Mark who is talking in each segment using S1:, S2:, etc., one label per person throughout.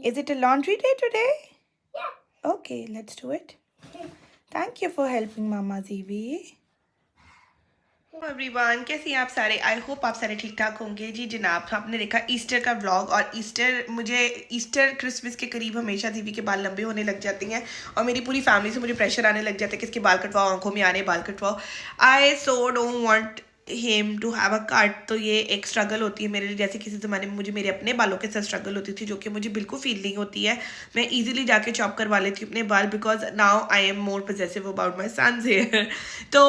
S1: Is it a laundry day today? Yeah. Okay, let's do it. Thank you for helping Mama Zivi. Everyone, कैसे हैं आप सारे? I hope आप सारे ठीक ठाक होंगे। जी जनाब, आपने देखा ईस्टर का व्लॉग, और मुझे ईस्टर क्रिसमस के करीब हमेशा दीवी के बाल लंबे होने लग जाते हैं और मेरी पूरी फैमिली से मुझे प्रेशर आने लग जाता है कि इसके बाल कटवाओ, आंखों में आ रहे बाल कटवाओ। I so don't want him to have a cut. तो ये एक स्ट्रगल होती है मेरे लिए, जैसे किसी ज़माने में मुझे मेरे अपने बालों के साथ स्ट्रगल होती थी, जो कि मुझे बिल्कुल फील नहीं होती है। मैं इजीली जाके चॉप करवा लेती हूँ अपने बाल, because now I am more possessive about my sons hair. तो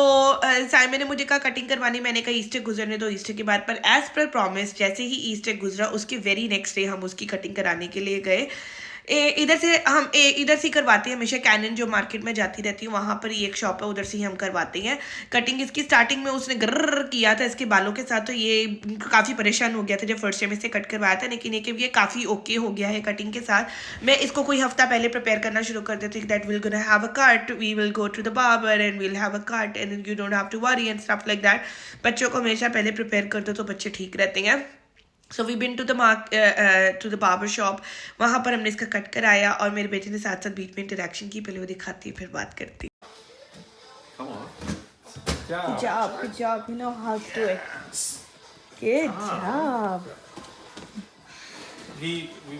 S1: साइमन ने मुझे कहा कटिंग करवानी, मैंने कहा ईस्टर गुजरने दो, ईस्टर के बाद। पर एज पर प्रॉमिस जैसे ही ईस्टर गुजरा उसके वेरी नेक्स्ट डे हम उसकी कटिंग कराने के लिए गए। इधर से ही करवाते हैं हमेशा। कैनन जो मार्केट में जाती रहती हूँ वहाँ पर ही एक शॉप है, उधर से ही हम करवाते हैं कटिंग। इसकी स्टार्टिंग में उसने गर्र किया था इसके बालों के साथ, तो ये काफ़ी परेशान हो गया था जब फर्स्ट टाइम इससे कट करवाया था, लेकिन ये काफ़ी ओके हो गया है कटिंग के साथ। मैं इसको कोई हफ्ता पहले प्रिपेयर करना शुरू कर देती हूँ that will gonna have a cut, we will go to the barber and will have a cut and you don't have to worry and stuff like that. बच्चों को हमेशा पहले प्रिपेयर कर दो तो बच्चे ठीक रहते हैं। So we been to the barber shop, वहाँ पर हमने इसका कट कराया और मेरे बेटे ने साथ साथ बीच में इंटरेक्शन की। पहले वो दिखाती है फिर बात करती। Good job, you know how to do it. Good job.
S2: We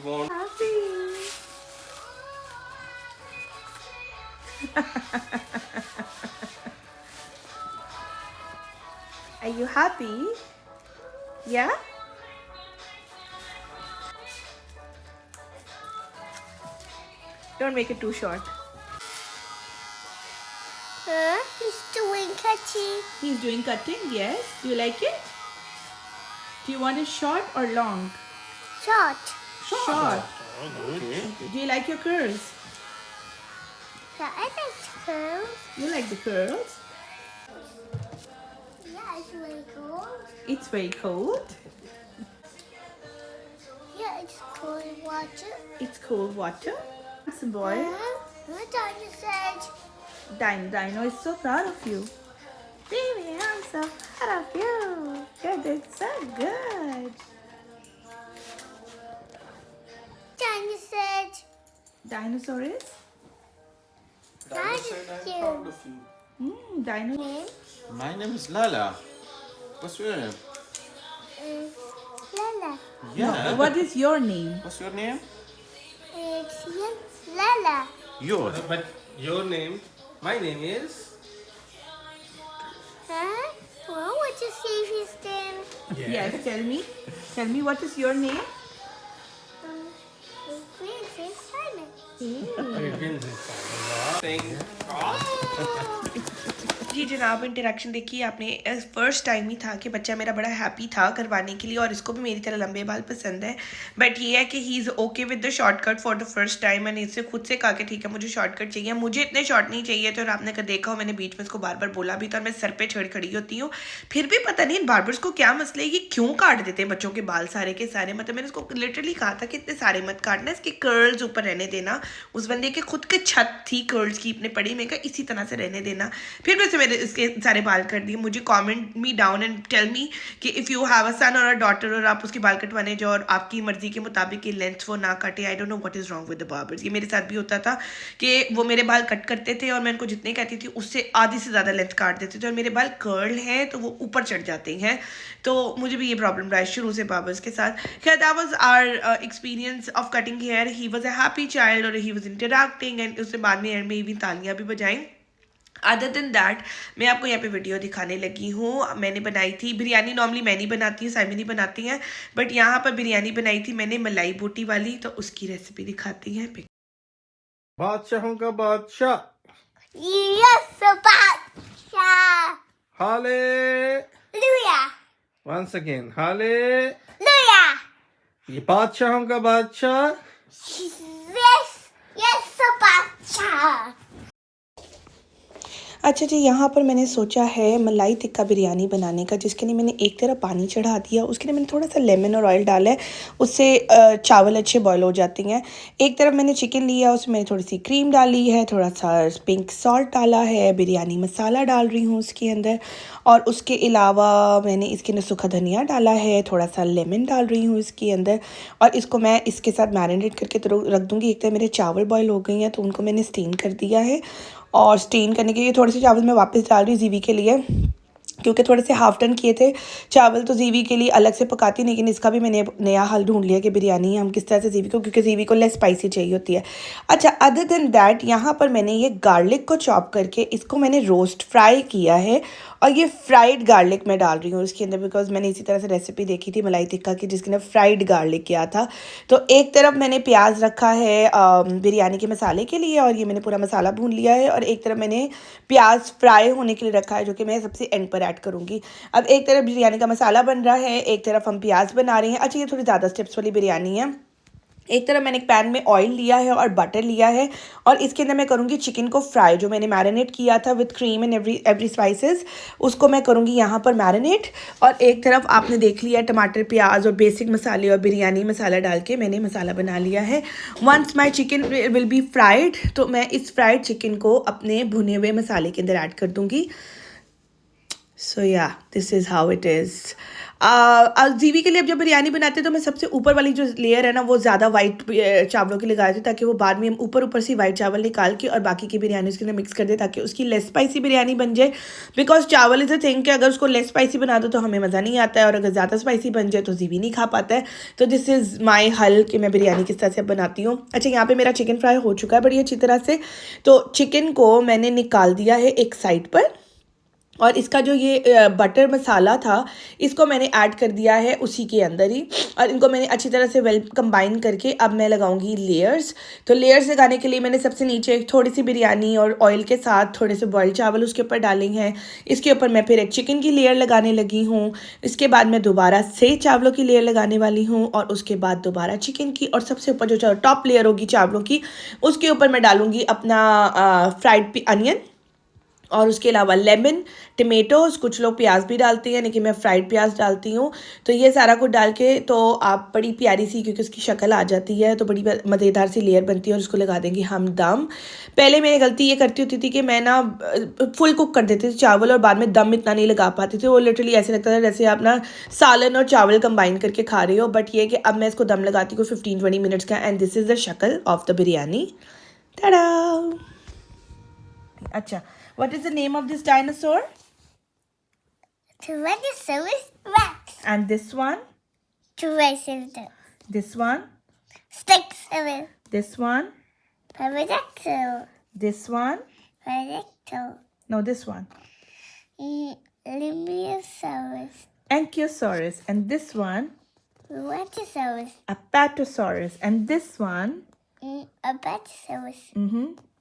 S2: want.
S1: Happy. Are you happy? Yeah? Don't make it too short.
S3: He's doing cutting.
S1: He's doing cutting, yes. Do you like it? Do you want it short or long?
S3: Short.
S1: Short.
S2: Okay.
S1: Do you like your curls?
S3: Yeah, I like curls.
S1: You like the curls?
S3: Yeah, it's really cool.
S1: It's very cold.
S3: Yeah, it's cold water.
S1: It's cold water. Some boy.
S3: My doctor said,
S1: Dino is so proud of you. Baby, I'm so proud of you. You did so good.
S3: Dino said,
S1: Dinosaur is?
S2: Dino said I'm proud of you.
S1: Dino.
S3: name
S2: My name is Lala. What's your name?
S3: is Lala.
S2: Yeah.
S1: No, what is your name?
S2: What's your name?
S3: It's Lala.
S2: Yours.
S4: But your name, my name is.
S3: Huh? Well, what is Stevie's name?
S1: Yes, tell me. Tell me, what is your name?
S3: Princess Simon.
S1: जी जनाब, interaction देखिए आपने। First time ही था कि बच्चा मेरा बड़ा happy था करवाने के लिए, और इसको भी मेरी तरह लंबे बाल पसंद है। बट ये है कि he is okay with the shortcut for the first time. मैंने इससे खुद से कहा कि ठीक है मुझे शॉर्टकट चाहिए, मुझे इतने शॉर्ट नहीं चाहिए। तो आपने देखा हो मैंने बीच में इसको बार बार बोला भी था, और मैं सर पे छड़ खड़ी होती हूँ। फिर भी पता नहीं इन बार्बर्स को क्या मसला है, ये क्यों काट देते हैं बच्चों के बाल सारे के सारे। मतलब मैंने इसको लिटरली कहा था कि इतने सारे मत काटना, इसके कर्ल्स ऊपर रहने देना। उस बंदे के खुद के छत थी कर्ल्स की इतने पड़ी, मैं कहा इसी तरह से रहने देना। फिर वैसे मैंने इसके सारे बाल कर दिए। मुझे comment me down and tell me कि if you have a son और अ डॉटर और आप उसके बाल कटवाने जाओ और आपकी मर्जी के मुताबिक ये लेंथ वो ना काटे, I don't know what is wrong with the barbers. ये मेरे साथ भी होता था कि वो मेरे बाल कट करते थे और मैं उनको जितने कहती थी उससे आधी से ज़्यादा लेंथ काट देते थे, और मेरे बाल कर्ल हैं तो वो ऊपर चढ़ जाते हैं। तो मुझे भी ये प्रॉब्लम रहा है शुरू से बार्बर्स के साथ। खैर that was our experience of cutting hair. He was a happy child और ही वाज इंटरैक्टिंग, एंड उसके बाद में एंड में इवन तालियां भी बजाएं। अदर देन दैट मैं आपको यहाँ पे वीडियो दिखाने लगी हूँ। मैंने बनाई थी बिरयानी, नॉर्मली मैं नहीं बनाती हूँ, साइमन ही बनाती हैं, बट यहाँ पर बिरयानी बनाई थी मैंने मलाई बोटी वाली, तो उसकी रेसिपी दिखाती हैं।
S4: बादशाहों का बादशाह
S3: Yes, Bacha.
S4: हाले
S3: Hallelujah.
S4: once again हाले।
S3: Hallelujah.
S4: ये बादशाहों का बादशाह।
S3: Yes, Bacha.
S1: अच्छा जी, यहाँ पर मैंने सोचा है मलाई टिक्का बिरयानी बनाने का, जिसके लिए मैंने एक तरफ पानी चढ़ा दिया, उसके लिए मैंने थोड़ा सा लेमन और ऑयल डाला है, उससे चावल अच्छे बॉयल हो जाते हैं। एक तरफ मैंने चिकन लिया, उसमें मैंने थोड़ी सी क्रीम डाली है, थोड़ा सा पिंक सॉल्ट डाला है, बिरयानी मसाला डाल रही हूँ उसके अंदर, और उसके अलावा मैंने इसके अंदर सूखा धनिया डाला है, थोड़ा सा लेमन डाल रही हूँ इसके अंदर, और इसको मैं इसके साथ मैरिनेट करके तो रख दूँगी। एक तरफ मेरे चावल बॉयल हो गई हैं तो उनको मैंने स्टीम कर दिया है, और स्टीम करने के लिए थोड़े से चावल मैं वापस डाल रही हूँ जीवी के लिए, क्योंकि थोड़े से हाफ टन किए थे चावल तो जीवी के लिए अलग से पकाती, लेकिन इसका भी मैंने नया हल ढूंढ लिया कि बिरयानी हम किस तरह से जीवी को, क्योंकि जीवी को लेस स्पाइसी चाहिए होती है। अच्छा, अदर देन दैट यहाँ पर मैंने ये गार्लिक को चॉप करके इसको मैंने रोस्ट फ्राई किया है, और ये फ्राइड गार्लिक मैं डाल रही हूँ उसके अंदर, बिकॉज मैंने इसी तरह से रेसिपी देखी थी मलाई टिक्का की जिसके अंदर फ्राइड गार्लिक किया था। तो एक तरफ मैंने प्याज रखा है बिरयानी के मसाले के लिए, और ये मैंने पूरा मसाला भून लिया है, और एक तरफ मैंने प्याज फ्राई होने के लिए रखा है, जो कि मैं सबसे एंड पर ऐड करूँगी। अब एक तरफ बिरयानी का मसाला बन रहा है, एक तरफ हम प्याज बना रहे हैं। अच्छा, ये थोड़ी ज़्यादा स्टेप्स वाली बिरयानी है। एक तरफ मैंने एक पैन में ऑयल लिया है और बटर लिया है, और इसके अंदर मैं करूँगी चिकन को फ्राई, जो मैंने मैरिनेट किया था with cream and every spices, उसको मैं करूँगी यहाँ पर मैरिनेट। और एक तरफ आपने देख लिया टमाटर, प्याज और बेसिक मसाले और बिरयानी मसाला डाल के मैंने मसाला बना लिया है। Once my chicken will be fried, तो मैं इस फ्राइड चिकन को अपने भुने हुए मसाले के अंदर ऐड कर दूँगी। सो yeah this is how it is. जीवी के लिए अब जब बिरयानी बनाते हैं तो मैं सबसे ऊपर वाली जो लेयर है ना वो ज़्यादा वाइट चावलों की लगाती हूँ, ताकि वो बाद में हम ऊपर से वाइट चावल निकाल के और बाकी की बिरयानी उसके अंदर मिक्स कर दे, ताकि उसकी लेस स्पाइसी बिरयानी बन जाए। बिकॉज चावल इज़ अ थिंग कि अगर उसको लेस स्पाइसी बना दो तो हमें मज़ा नहीं आता है, और अगर ज़्यादा स्पाइसी बन जाए तो जीवी नहीं खा पाता है। तो दिस इज़ माई हल कि मैं बिरयानी किस तरह से बनाती हूँ। अच्छा, यहाँ पर मेरा चिकन फ्राई हो चुका है बड़ी अच्छी तरह से, तो चिकन को मैंने निकाल दिया है एक साइड पर, और इसका जो ये बटर मसाला था इसको मैंने ऐड कर दिया है उसी के अंदर ही, और इनको मैंने अच्छी तरह से वेल कंबाइन करके अब मैं लगाऊंगी लेयर्स। तो लेयर्स लगाने के लिए मैंने सबसे नीचे थोड़ी सी बिरयानी और ऑयल के साथ थोड़े से बॉइल्ड चावल उसके ऊपर डाले हैं। इसके ऊपर मैं फिर एक चिकन की लेयर लगाने लगी हूँ, इसके बाद मैं दोबारा से चावलों की लेयर लगाने वाली हूँ, और उसके बाद दोबारा चिकन की, और सबसे ऊपर जो टॉप लेयर होगी चावलों की उसके ऊपर मैं डालूँगी अपना फ्राइड अनियन, और उसके अलावा लेमन, टमेटोज़, कुछ लोग प्याज भी डालते हैं लेकिन मैं फ्राइड प्याज डालती हूँ। तो ये सारा कुछ डाल के तो आप बड़ी प्यारी सी, क्योंकि उसकी शक्ल आ जाती है तो बड़ी मज़ेदार सी लेयर बनती है, और उसको लगा देंगे हम दम। पहले मैंने गलती ये करती होती थी कि मैं ना फुल कुक कर देती थी चावल, और बाद में दम इतना नहीं लगा पाती थी, वो लिटरली ऐसे लगता था जैसे आप ना सालन और चावल कंबाइन करके खा रहे हो। बट ये कि अब मैं इसको दम लगाती हूँ 15-20 मिनट्स का, एंड दिस इज़ द शक्ल ऑफ द बिरयानी। टाडा। अच्छा, what is the name of this dinosaur?
S3: Tyrannosaurus Rex.
S1: And this one?
S3: Tyrannosaurus.
S1: This one?
S3: Stegosaurus.
S1: This one?
S3: Pterodactyl.
S1: This one?
S3: Pterodactyl.
S1: No, this one.
S3: Limiosaurus.
S1: Ankylosaurus. And this one?
S3: Brontosaurus.
S1: Apatosaurus. And this one?
S3: Abatosaurus.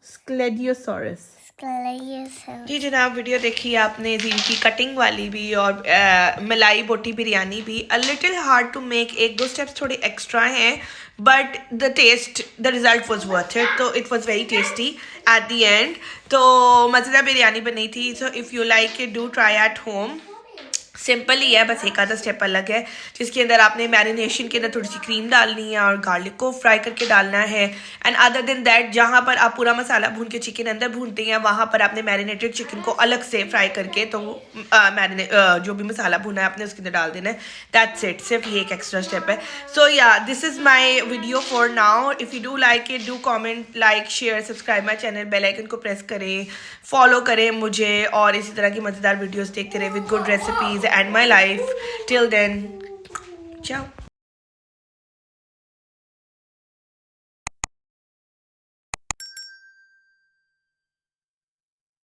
S1: Sclediosaurus.
S3: Sclerosaurus.
S1: जी जनाब, video देखी आपने जिनकी cutting वाली भी और मलाई बोटी बिरयानी भी। A little hard to make, एक दो स्टेप्स थोड़े एक्स्ट्रा हैं, but the taste, the result was worth it. तो it was very tasty at the end. तो मज़ेदार बिरयानी बनी थी। So if you like it, do try at home. Simple ही है, बस एक आधा स्टेप अलग है, जिसके अंदर आपने मैरिनेशन के अंदर थोड़ी सी क्रीम डालनी है और गार्लिक को फ्राई करके डालना है। एंड अदर देन दैट, जहाँ पर आप पूरा मसाला भून के चिकन अंदर भूनते हैं वहाँ पर आपने मैरिनेटेड चिकन को अलग से फ्राई करके तो जो भी मसाला भुना है आपने उसके अंदर डाल देना है। दैट्स इट, सिर्फ ये एक एक्स्ट्रा स्टेप है। So yeah, this is my video for now. If you do like it, do comment, like, share, subscribe my channel, bell icon को प्रेस करें, फॉलो करें मुझे, और इसी तरह की मज़ेदार वीडियोज़ देखते रहे with good recipes and my life. Till then, ciao.